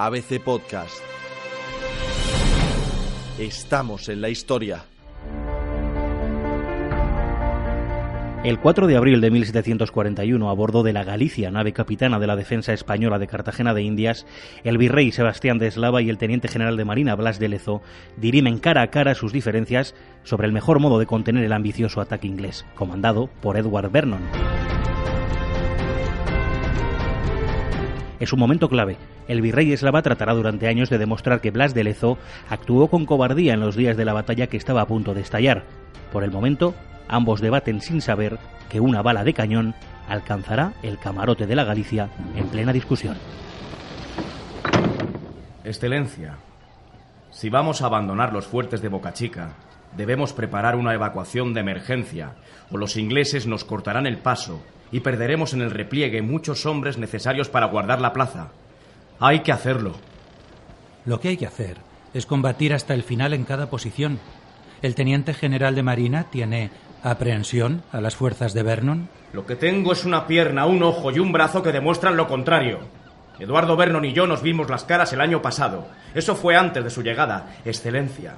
ABC Podcast. Estamos en la historia. El 4 de abril de 1741, a bordo de la Galicia, nave capitana de la defensa española de Cartagena de Indias, el virrey Sebastián de Eslava y el teniente general de Marina Blas de Lezo dirimen cara a cara sus diferencias sobre el mejor modo de contener el ambicioso ataque inglés, comandado por Edward Vernon. Es un momento clave. El virrey Eslava tratará durante años de demostrar que Blas de Lezo actuó con cobardía en los días de la batalla que estaba a punto de estallar. Por el momento, ambos debaten sin saber que una bala de cañón alcanzará el camarote de la Galicia en plena discusión. Excelencia, si vamos a abandonar los fuertes de Boca Chica, debemos preparar una evacuación de emergencia, o los ingleses nos cortarán el paso y perderemos en el repliegue muchos hombres necesarios para guardar la plaza. Hay que hacerlo. Lo que hay que hacer es combatir hasta el final en cada posición. ¿El teniente general de Marina tiene aprehensión a las fuerzas de Vernon? Lo que tengo es una pierna, un ojo y un brazo que demuestran lo contrario. Eduardo Vernon y yo nos vimos las caras el año pasado. Eso fue antes de su llegada, Excelencia.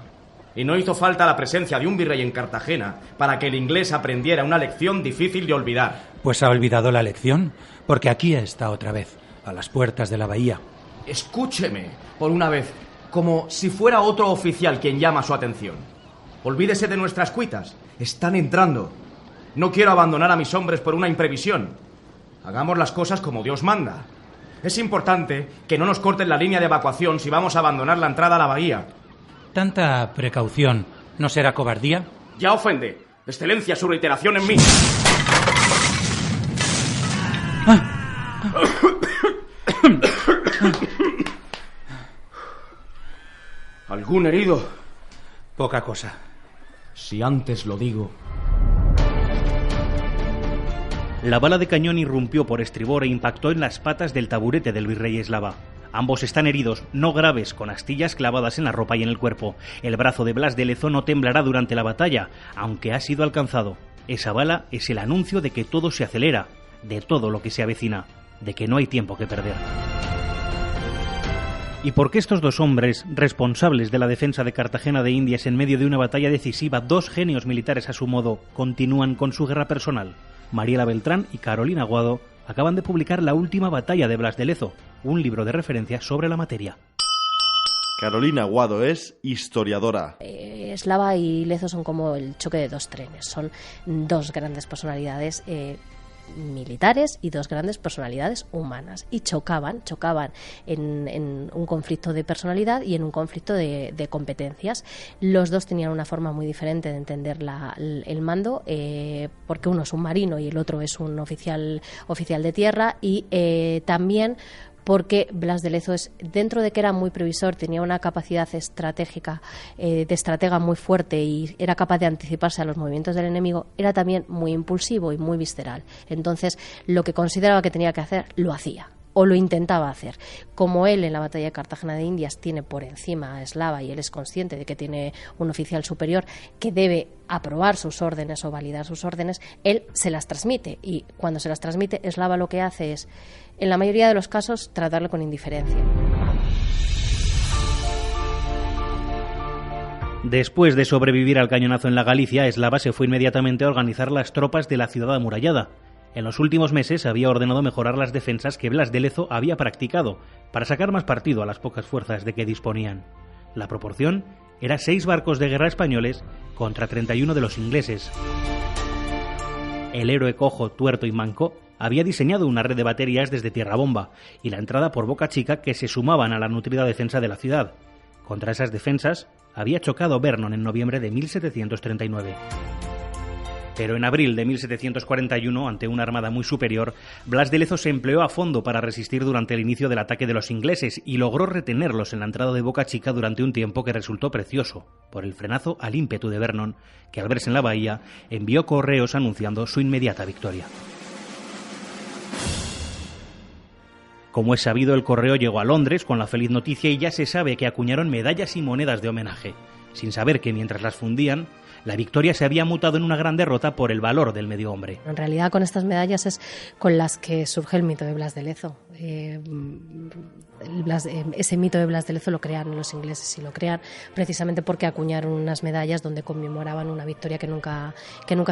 Y no hizo falta la presencia de un virrey en Cartagena para que el inglés aprendiera una lección difícil de olvidar. Pues ha olvidado la lección, porque aquí está otra vez, a las puertas de la bahía. Escúcheme, por una vez, como si fuera otro oficial quien llama su atención. Olvídese de nuestras cuitas. Están entrando. No quiero abandonar a mis hombres por una imprevisión. Hagamos las cosas como Dios manda. Es importante que no nos corten la línea de evacuación si vamos a abandonar la entrada a la bahía. ¿Tanta precaución no será cobardía? Ya ofende. Excelencia, su reiteración en mí. ¿Algún herido? Poca cosa. Si antes lo digo. La bala de cañón irrumpió por estribor e impactó en las patas del taburete del virrey Eslava. Ambos están heridos, no graves, con astillas clavadas en la ropa y en el cuerpo. El brazo de Blas de Lezo no temblará durante la batalla, aunque ha sido alcanzado. Esa bala es el anuncio de que todo se acelera, de todo lo que se avecina, de que no hay tiempo que perder. ¿Y por qué estos dos hombres, responsables de la defensa de Cartagena de Indias en medio de una batalla decisiva, dos genios militares a su modo, continúan con su guerra personal? Mariela Beltrán y Carolina Aguado acaban de publicar La última batalla de Blas de Lezo, un libro de referencia sobre la materia. Carolina Aguado es historiadora. Eslava y Lezo son como el choque de dos trenes. Son dos grandes personalidades militares y dos grandes personalidades humanas. Y chocaban en un conflicto de personalidad y en un conflicto de competencias. Los dos tenían una forma muy diferente de entender el mando, porque uno es un marino y el otro es un oficial de tierra, y también porque Blas de Lezo, dentro de que era muy previsor, tenía una capacidad estratégica, de estratega muy fuerte, y era capaz de anticiparse a los movimientos del enemigo, era también muy impulsivo y muy visceral. Entonces, lo que consideraba que tenía que hacer, lo hacía, o lo intentaba hacer. Como él en la batalla de Cartagena de Indias tiene por encima a Eslava, y él es consciente de que tiene un oficial superior que debe aprobar sus órdenes o validar sus órdenes, él se las transmite, y cuando se las transmite, Eslava lo que hace es, en la mayoría de los casos, tratarlo con indiferencia. Después de sobrevivir al cañonazo en la Galicia, Eslava se fue inmediatamente a organizar las tropas de la ciudad amurallada. En los últimos meses había ordenado mejorar las defensas que Blas de Lezo había practicado para sacar más partido a las pocas fuerzas de que disponían. La proporción era 6 barcos de guerra españoles contra 31 de los ingleses. El héroe cojo, tuerto y manco había diseñado una red de baterías desde Tierra Bomba y la entrada por Boca Chica que se sumaban a la nutrida defensa de la ciudad. Contra esas defensas había chocado Vernon en noviembre de 1739. Pero en abril de 1741, ante una armada muy superior, Blas de Lezo se empleó a fondo para resistir durante el inicio del ataque de los ingleses y logró retenerlos en la entrada de Boca Chica durante un tiempo que resultó precioso, por el frenazo al ímpetu de Vernon, que al verse en la bahía envió correos anunciando su inmediata victoria. Como es sabido, el correo llegó a Londres con la feliz noticia y ya se sabe que acuñaron medallas y monedas de homenaje. sin saber que mientras las fundían, la victoria se había mutado en una gran derrota por el valor del medio hombre. En realidad, con estas medallas es con las que surge el mito de Blas de Lezo. Ese mito de Blas de Lezo lo crean los ingleses y lo crean precisamente porque acuñaron unas medallas donde conmemoraban una victoria que nunca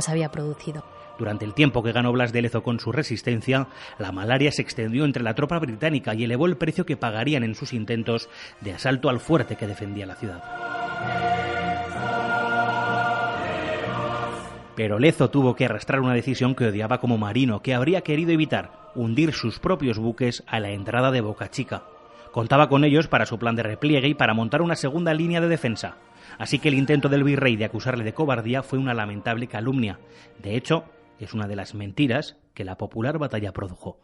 se había producido. Durante el tiempo que ganó Blas de Lezo con su resistencia, la malaria se extendió entre la tropa británica y elevó el precio que pagarían en sus intentos de asalto al fuerte que defendía la ciudad. Pero Lezo tuvo que arrastrar una decisión que odiaba como marino, que habría querido evitar: hundir sus propios buques a la entrada de Boca Chica. Contaba con ellos para su plan de repliegue y para montar una segunda línea de defensa. Así que el intento del virrey de acusarle de cobardía fue una lamentable calumnia. De hecho, es una de las mentiras que la popular batalla produjo.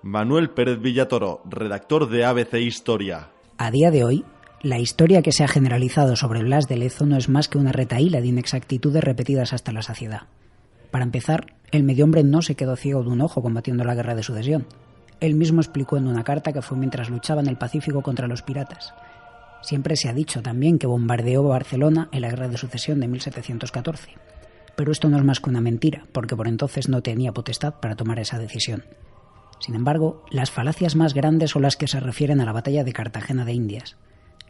Manuel Pérez Villatoro, redactor de ABC Historia. A día de hoy, la historia que se ha generalizado sobre Blas de Lezo no es más que una retahíla de inexactitudes repetidas hasta la saciedad. Para empezar, el medio hombre no se quedó ciego de un ojo combatiendo la guerra de sucesión. Él mismo explicó en una carta que fue mientras luchaba en el Pacífico contra los piratas. Siempre se ha dicho también que bombardeó Barcelona en la guerra de sucesión de 1714. Pero esto no es más que una mentira, porque por entonces no tenía potestad para tomar esa decisión. Sin embargo, las falacias más grandes son las que se refieren a la batalla de Cartagena de Indias.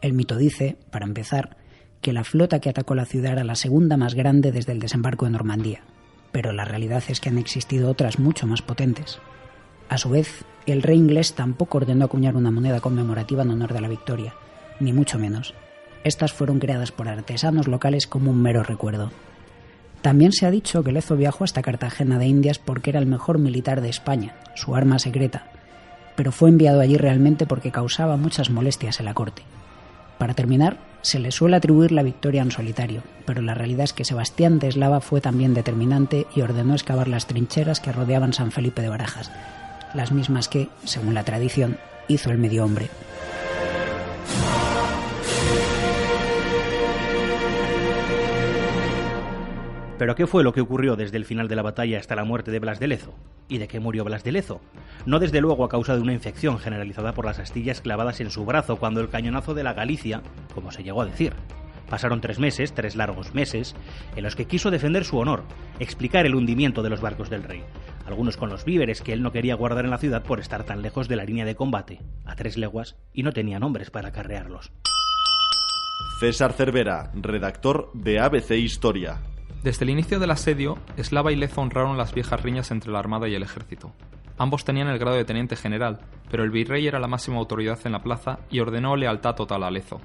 El mito dice, para empezar, que la flota que atacó la ciudad era la segunda más grande desde el desembarco de Normandía, pero la realidad es que han existido otras mucho más potentes. A su vez, el rey inglés tampoco ordenó acuñar una moneda conmemorativa en honor de la victoria, ni mucho menos. Estas fueron creadas por artesanos locales como un mero recuerdo. También se ha dicho que Lezo viajó hasta Cartagena de Indias porque era el mejor militar de España, su arma secreta, pero fue enviado allí realmente porque causaba muchas molestias en la corte. Para terminar, se le suele atribuir la victoria en solitario, pero la realidad es que Sebastián de Eslava fue también determinante y ordenó excavar las trincheras que rodeaban San Felipe de Barajas, las mismas que, según la tradición, hizo el medio hombre. ¿Pero qué fue lo que ocurrió desde el final de la batalla hasta la muerte de Blas de Lezo? ¿Y de qué murió Blas de Lezo? No desde luego a causa de una infección generalizada por las astillas clavadas en su brazo cuando el cañonazo de la Galicia, como se llegó a decir. Pasaron 3 meses, 3 largos meses, en los que quiso defender su honor, explicar el hundimiento de los barcos del rey, algunos con los víveres que él no quería guardar en la ciudad por estar tan lejos de la línea de combate, a 3 leguas, y no tenían hombres para acarrearlos. César Cervera, redactor de ABC Historia. Desde el inicio del asedio, Eslava y Lezo honraron las viejas riñas entre la armada y el ejército. Ambos tenían el grado de teniente general, pero el virrey era la máxima autoridad en la plaza y ordenó lealtad total a Lezo.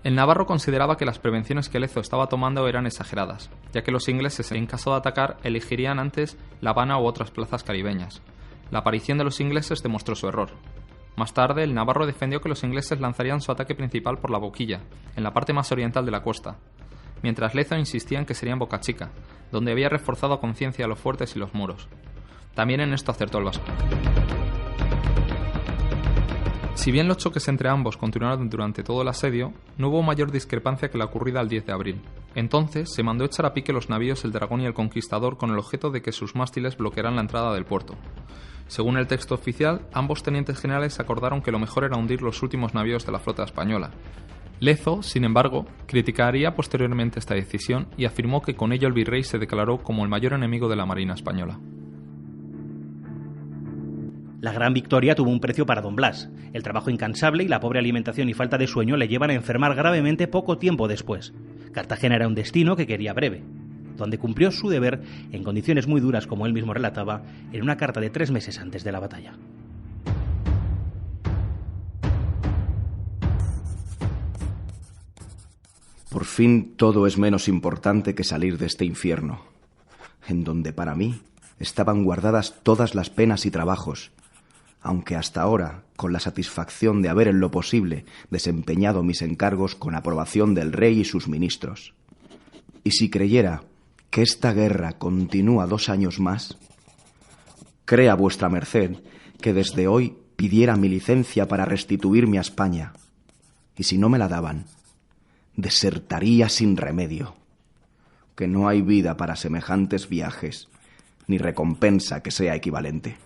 El navarro consideraba que las prevenciones que Lezo estaba tomando eran exageradas, ya que los ingleses, en caso de atacar, elegirían antes La Habana u otras plazas caribeñas. La aparición de los ingleses demostró su error. Más tarde, el navarro defendió que los ingleses lanzarían su ataque principal por la Boquilla, en la parte más oriental de la costa, mientras Lezo insistía en que sería en Boca Chica, donde había reforzado a conciencia a los fuertes y los muros. También en esto acertó el vasco. Si bien los choques entre ambos continuaron durante todo el asedio, no hubo mayor discrepancia que la ocurrida el 10 de abril. Entonces se mandó echar a pique los navíos El Dragón y El Conquistador con el objeto de que sus mástiles bloquearan la entrada del puerto. Según el texto oficial, ambos tenientes generales acordaron que lo mejor era hundir los últimos navíos de la flota española. Lezo, sin embargo, criticaría posteriormente esta decisión y afirmó que con ello el virrey se declaró como el mayor enemigo de la Marina española. La gran victoria tuvo un precio para don Blas. El trabajo incansable y la pobre alimentación y falta de sueño le llevan a enfermar gravemente poco tiempo después. Cartagena era un destino que quería breve, donde cumplió su deber en condiciones muy duras, como él mismo relataba, en una carta de 3 meses antes de la batalla. Por fin todo es menos importante que salir de este infierno, en donde para mí estaban guardadas todas las penas y trabajos, aunque hasta ahora, con la satisfacción de haber en lo posible desempeñado mis encargos con aprobación del rey y sus ministros. Y si creyera que esta guerra continúa 2 años más, crea vuestra merced que desde hoy pidiera mi licencia para restituirme a España, y si no me la daban, desertaría sin remedio, que no hay vida para semejantes viajes, ni recompensa que sea equivalente.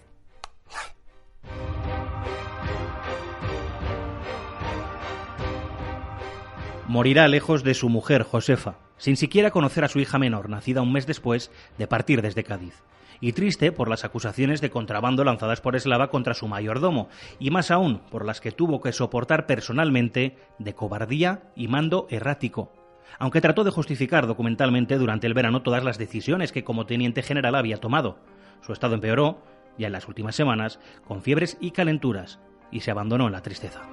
Morirá lejos de su mujer, Josefa, sin siquiera conocer a su hija menor, nacida un mes después de partir desde Cádiz. Y triste por las acusaciones de contrabando lanzadas por Eslava contra su mayordomo, y más aún por las que tuvo que soportar personalmente de cobardía y mando errático. Aunque trató de justificar documentalmente durante el verano todas las decisiones que como teniente general había tomado. Su estado empeoró, ya en las últimas semanas, con fiebres y calenturas, y se abandonó en la tristeza.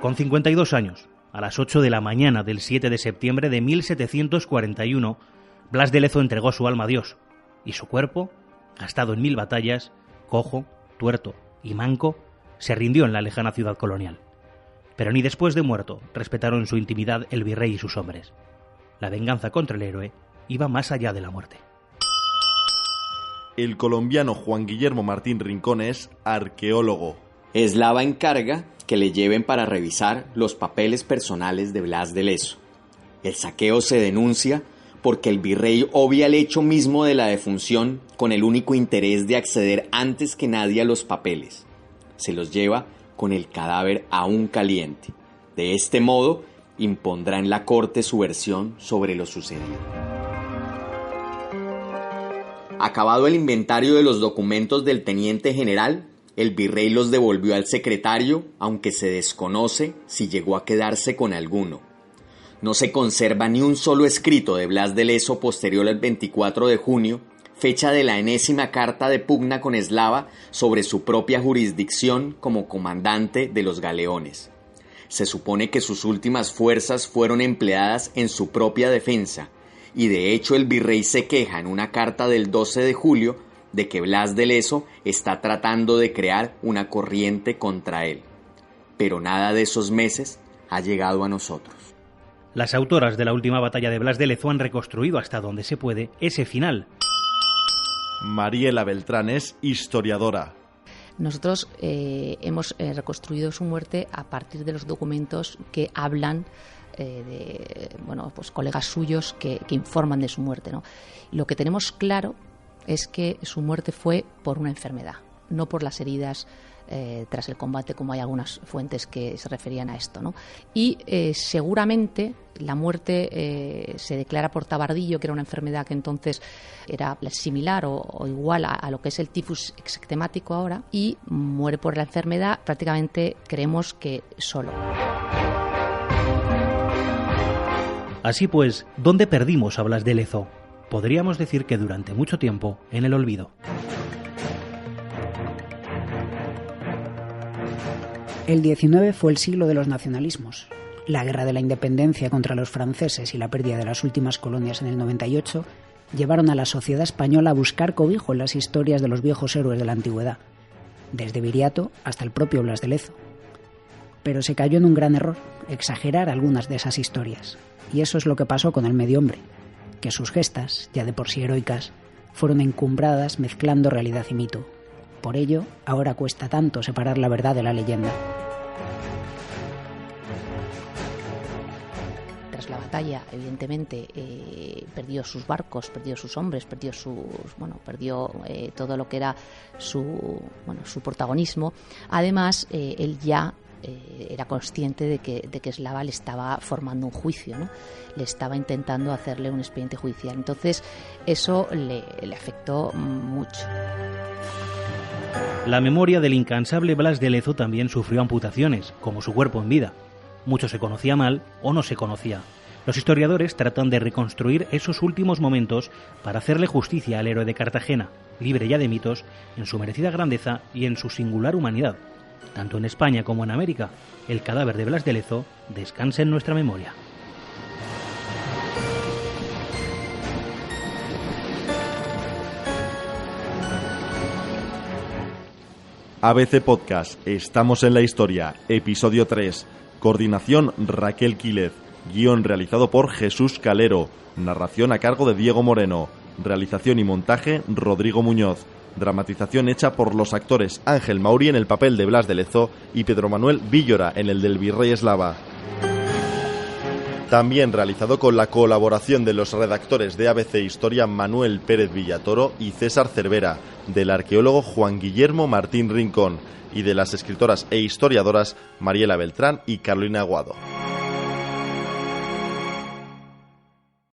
Con 52 años, a las 8 de la mañana del 7 de septiembre de 1741, Blas de Lezo entregó su alma a Dios, y su cuerpo, gastado en 1000 batallas, cojo, tuerto y manco, se rindió en la lejana ciudad colonial. Pero ni después de muerto respetaron su intimidad el virrey y sus hombres. La venganza contra el héroe iba más allá de la muerte. El colombiano Juan Guillermo Martín Rincón es arqueólogo. Eslava encarga que le lleven para revisar los papeles personales de Blas de Lezo. El saqueo se denuncia porque el virrey obvia el hecho mismo de la defunción con el único interés de acceder antes que nadie a los papeles. Se los lleva con el cadáver aún caliente. De este modo, impondrá en la corte su versión sobre lo sucedido. Acabado el inventario de los documentos del teniente general, el virrey los devolvió al secretario, aunque se desconoce si llegó a quedarse con alguno. No se conserva ni un solo escrito de Blas de Lezo posterior al 24 de junio, fecha de la enésima carta de pugna con Eslava sobre su propia jurisdicción como comandante de los galeones. Se supone que sus últimas fuerzas fueron empleadas en su propia defensa, y de hecho el virrey se queja en una carta del 12 de julio de que Blas de Lezo está tratando de crear una corriente contra él. Pero nada de esos meses ha llegado a nosotros. Las autoras de la última batalla de Blas de Lezo han reconstruido hasta donde se puede ese final. Mariela Beltrán es historiadora. Nosotros hemos reconstruido su muerte a partir de los documentos que hablan de colegas suyos que informan de su muerte, ¿no? Lo que tenemos claro es que su muerte fue por una enfermedad, no por las heridas tras el combate, como hay algunas fuentes que se referían a esto, ¿no? Y seguramente la muerte se declara por tabardillo, que era una enfermedad que entonces era similar o igual a lo que es el tifus exectemático ahora, y muere por la enfermedad, prácticamente creemos que solo. Así pues, ¿dónde perdimos a Blas de Lezo? Podríamos decir que durante mucho tiempo en el olvido. El XIX fue el siglo de los nacionalismos. La guerra de la independencia contra los franceses y la pérdida de las últimas colonias en el 98 llevaron a la sociedad española a buscar cobijo en las historias de los viejos héroes de la antigüedad, desde Viriato hasta el propio Blas de Lezo. Pero se cayó en un gran error, exagerar algunas de esas historias. Y eso es lo que pasó con el medio hombre, que sus gestas, ya de por sí heroicas, fueron encumbradas mezclando realidad y mito. Por ello, ahora cuesta tanto separar la verdad de la leyenda. Tras la batalla, evidentemente, perdió sus barcos, perdió sus hombres, perdió todo lo que era su protagonismo. Además, él ya era consciente de que Eslava le estaba formando un juicio, ¿no? Le estaba intentando hacerle un expediente judicial. Entonces, eso le afectó mucho. La memoria del incansable Blas de Lezo también sufrió amputaciones, como su cuerpo en vida. Mucho se conocía mal o no se conocía. Los historiadores tratan de reconstruir esos últimos momentos para hacerle justicia al héroe de Cartagena, libre ya de mitos, en su merecida grandeza y en su singular humanidad. Tanto en España como en América, el cadáver de Blas de Lezo descansa en nuestra memoria. ABC Podcast, estamos en la historia, episodio 3, coordinación Raquel Quílez, guión realizado por Jesús Calero, narración a cargo de Diego Moreno, realización y montaje Rodrigo Muñoz, dramatización hecha por los actores Ángel Mauri en el papel de Blas de Lezo y Pedro Manuel Villora en el del Virrey Eslava. También realizado con la colaboración de los redactores de ABC Historia Manuel Pérez Villatoro y César Cervera, del arqueólogo Juan Guillermo Martín Rincón y de las escritoras e historiadoras Mariela Beltrán y Carolina Aguado.